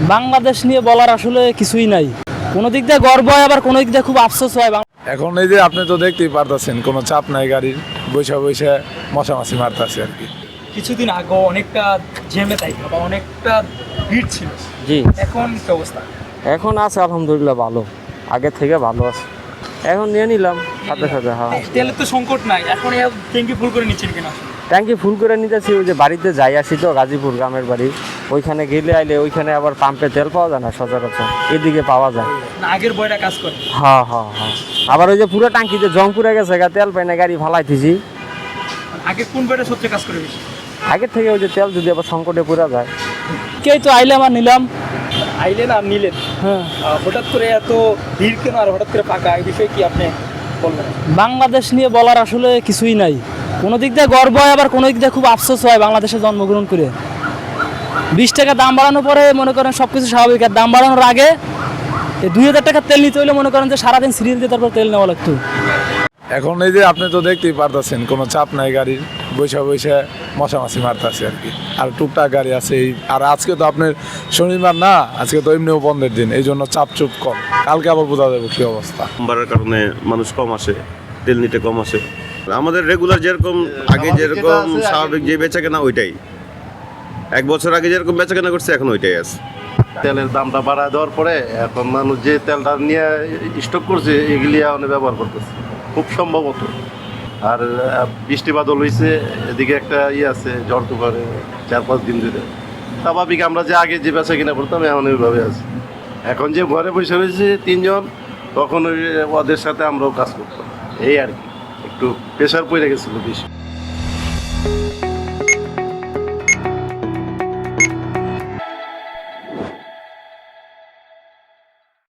বাংলাদেশ নিয়ে বলার আসলে কিছুই নাই। কোনো দিক দিয়ে গর্ব হয়, আবার কোনো দিক দিয়ে খুব আফসোস হয়। এখন এই যে আপনি তো দেখতেই পারতেছেন কোনো চাপ নাই, গাড়ির বৈশা বৈশা মশামাছি মারতেছে আর কি। কিছুদিন আগে অনেকটা জ্যামে থাকা বা অনেকটা ভিড় ছিল, জি এখন কি অবস্থা? এখন আছে আলহামদুলিল্লাহ ভালো, আগের থেকে ভালো আছে। এখন নিয়ে নিলাম সাথে সাথে। হ্যাঁ, তেলের তো সংকট নাই, এখন ট্যাঙ্কি ফুল করে নিচ্ছেন কিনা? ট্যাঙ্কি ফুল করে নিতেছি। ওই যে বাড়িতে যাই আসি তো, গাজীপুর গ্রামের বাড়ি, ওইখানে গেলে আইলে ওইখানে আবার পাম্পে তেল পাওয়া যায় না সচরাচর, এদিকে পাওয়া যায়। না আগের বয়টা কাজ করে? হ্যাঁ হ্যাঁ হ্যাঁ, আবার ওই যে পুরো টাঙ্কিতে জং পুড়ে গেছে, তেল পাই না, গাড়ি ফালাইতেছি। আগে কোন বয়টা সবচেয়ে কাজ করে বেশি? আগের থেকে ওই যে তেল যদি আবার সংকটে পুরা যায়। কেই তো আইলাম আর নিলাম। আইলেন আর নিলেন, হ্যাঁ, হঠাৎ করে এত ভিড় কেন আর হঠাৎ করে ফাঁকা, এই বিষয়ে কি আপনি বলবেন? বাংলাদেশ নিয়ে বলার আসলে কিছুই নাই। কোনো দিক দিয়ে গর্ব হয়, আবার কোনো দিক দিয়ে খুব আফসোস হয় বাংলাদেশে জন্মগ্রহণ করে। 20 টাকা দাম বাড়ানোর পরে মনে করেন সব কিছু স্বাভাবিক, আর দাম বাড়ানোর আগে এই 2000 টাকা তেল নিতে হইলে মনে করেন যে সারাদিন সিরিয়াল দিয়ে তারপর তেল নেওয়া লাগতো। এখন এই যে আপনি তো দেখতেই পারতেছেন কোনো চাপ নাই, গাড়ির বৈশা বৈশা মশামাছি মারতেছে আর কি। আর টুকটাক গাড়ি আছে আর আজকে তো আপনার শনিবার না, আজকে তো এমনিও বন্ধের দিন, এই জন্য চাপ চুপ কম। কালকে আবার বোঝা যাবে কি অবস্থা। বাড়ার কারণে মানুষ কম আসে, তেল নিতে কম আসে। আমাদের রেগুলার যেরকম আগে যেরকম স্বাভাবিক যে বেচা কেনা ওইটাই, 1 বছর আগে যেরকম বেচা কেনা করছে এখন ওইটাই আছে। তেলের দামটা বাড়ায় দেওয়ার পরে এখন মানুষ যে তেলটা নিয়ে স্টক করছে এগুলি এখন ব্যবহার করতেছে খুব সম্ভবত। আর বৃষ্টি বাদল হয়েছে, এদিকে একটা আছে ঝড় তুফানে 4-5 দিন ধরে। স্বাভাবিক আমরা যে আগে যে বেচা কিনা করতাম এখন ওইভাবে আছে। এখন যে ঘরে বসে রয়েছে 3 জন, তখন ওদের সাথে আমরাও কাজ করতাম, এই আর কি একটু প্রেশার পড়ে গেছিলো বেশি।